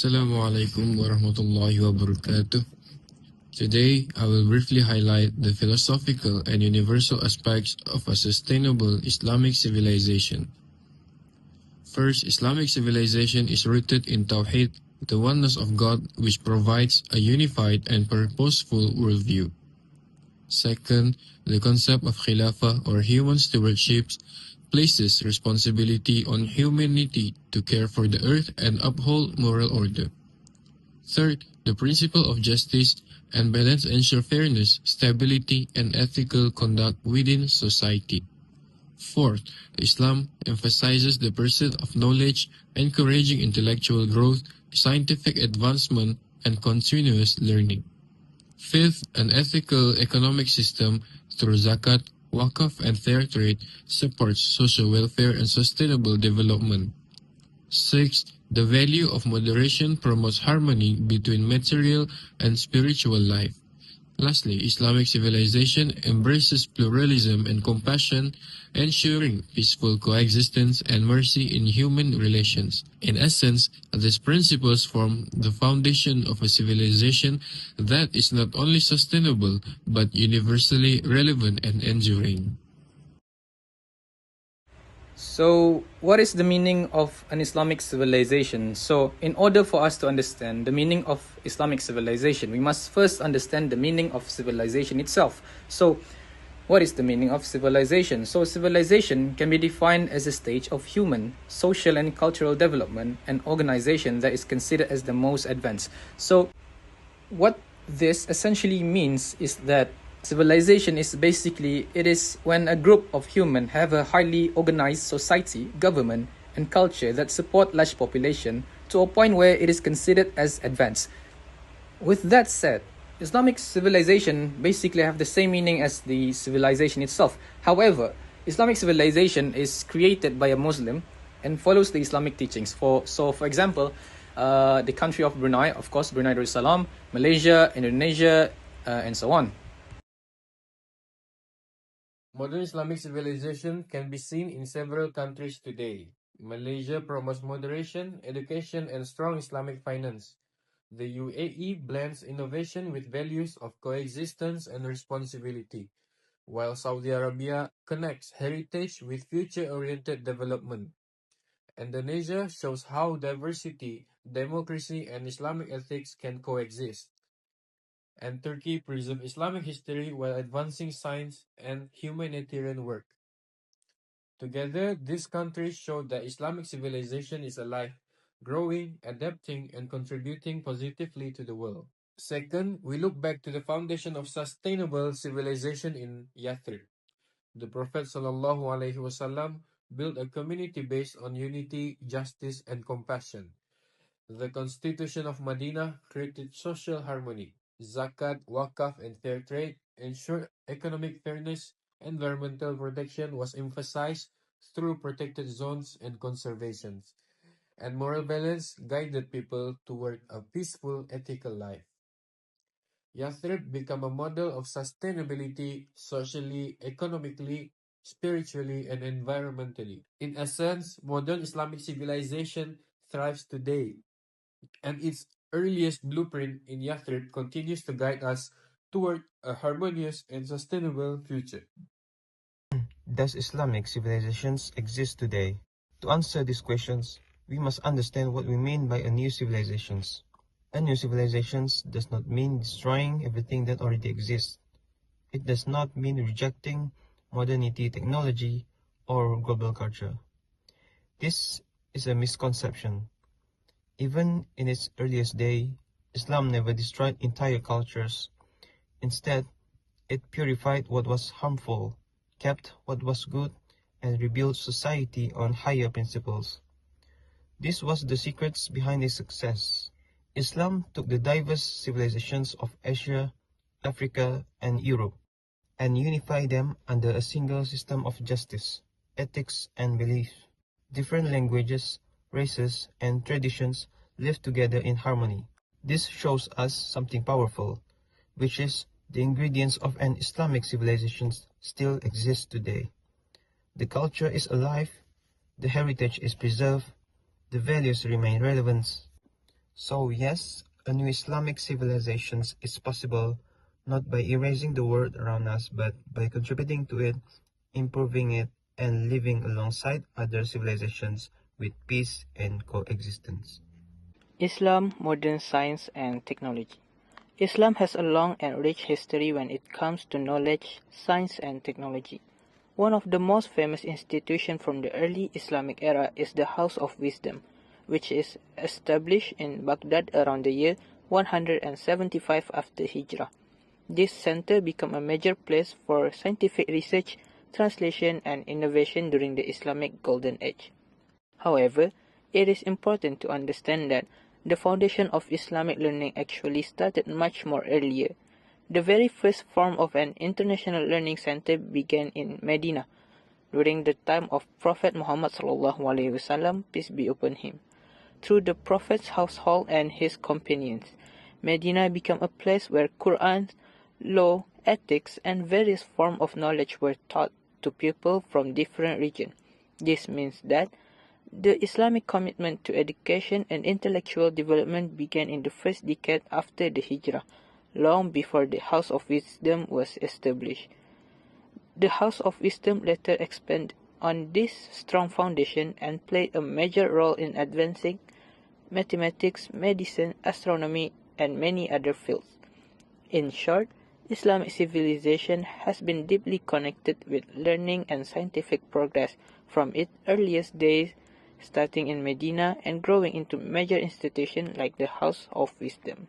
Assalamu alaikum wa rahmatullahi wa barakatuh. Today, I will briefly highlight the philosophical and universal aspects of a sustainable Islamic civilization. First, Islamic civilization is rooted in Tawheed, the oneness of God, which provides a unified and purposeful worldview. Second, the concept of Khilafah or human stewardship places responsibility on humanity to care for the earth and uphold moral order. Third, the principle of justice and balance ensure fairness, stability, and ethical conduct within society. Fourth, Islam emphasizes the pursuit of knowledge, encouraging intellectual growth, scientific advancement, and continuous learning. Fifth, an ethical economic system through zakat, wakaf, and fair trade supports social welfare and sustainable development. Sixth, the value of moderation promotes harmony between material and spiritual life. Lastly, Islamic civilization embraces pluralism and compassion, ensuring peaceful coexistence and mercy in human relations. In essence, these principles form the foundation of a civilization that is not only sustainable but universally relevant and enduring. So, what is the meaning of an Islamic civilization? So, in order for us to understand the meaning of Islamic civilization, we must first understand the meaning of civilization itself. So, what is the meaning of civilization? So, civilization can be defined as a stage of human, social, and cultural development and organization that is considered as the most advanced. So, what this essentially means is that civilization is basically, it is when a group of humans have a highly organized society, government, and culture that support large population to a point where it is considered as advanced. With that said, Islamic civilization basically have the same meaning as the civilization itself. However, Islamic civilization is created by a Muslim and follows the Islamic teachings. For example, the country of Brunei, of course, Brunei Darussalam, Malaysia, Indonesia, and so on. Modern Islamic civilization can be seen in several countries today. Malaysia promotes moderation, education, and strong Islamic finance. The UAE blends innovation with values of coexistence and responsibility, while Saudi Arabia connects heritage with future-oriented development. Indonesia shows how diversity, democracy, and Islamic ethics can coexist. And Turkey preserves Islamic history while advancing science and humanitarian work. Together, these countries show that Islamic civilization is alive, growing, adapting, and contributing positively to the world. Second, we look back to the foundation of sustainable civilization in Yathrib. The Prophet ﷺ built a community based on unity, justice, and compassion. The Constitution of Medina created social harmony. Zakat, wakaf, and fair trade ensured economic fairness. Environmental protection was emphasized through protected zones and conservation. And moral balance guided people toward a peaceful, ethical life. Yathrib became a model of sustainability socially, economically, spiritually, and environmentally. In essence, modern Islamic civilization thrives today, and its earliest blueprint in Yathrib continues to guide us toward a harmonious and sustainable future. Does Islamic civilizations exist today? To answer these questions, we must understand what we mean by a new civilizations. A new civilizations does not mean destroying everything that already exists. It does not mean rejecting modernity, technology, or global culture. This is a misconception. Even in its earliest day, Islam never destroyed entire cultures. Instead, it purified what was harmful, kept what was good, and rebuilt society on higher principles. This was the secrets behind its success. Islam took the diverse civilizations of Asia, Africa, and Europe and unified them under a single system of justice, ethics, and belief. Different languages, races, and traditions live together in harmony. This shows us something powerful, which is the ingredients of an Islamic civilization still exist today. The culture is alive, the heritage is preserved, the values remain relevant, So yes, a new Islamic civilization is possible not by erasing the world around us, but by contributing to it, improving it, and living alongside other civilizations with peace and coexistence. Islam, modern science and technology. Islam has a long and rich history when it comes to knowledge, science and technology. One of the most famous institutions from the early Islamic era is the House of Wisdom, which is established in Baghdad around the year 175 after Hijrah. This center became a major place for scientific research, translation and innovation during the Islamic Golden Age. However, it is important to understand that the foundation of Islamic learning actually started much more earlier. The very first form of an international learning center began in Medina during the time of Prophet Muhammad (SAW), peace be upon him. Through the Prophet's household and his companions, Medina became a place where Quran, law, ethics, and various forms of knowledge were taught to people from different regions. This means that the Islamic commitment to education and intellectual development began in the first decade after the Hijrah, long before the House of Wisdom was established. The House of Wisdom later expanded on this strong foundation and played a major role in advancing mathematics, medicine, astronomy, and many other fields. In short, Islamic civilization has been deeply connected with learning and scientific progress from its earliest days, starting in Medina and growing into major institutions like the House of Wisdom.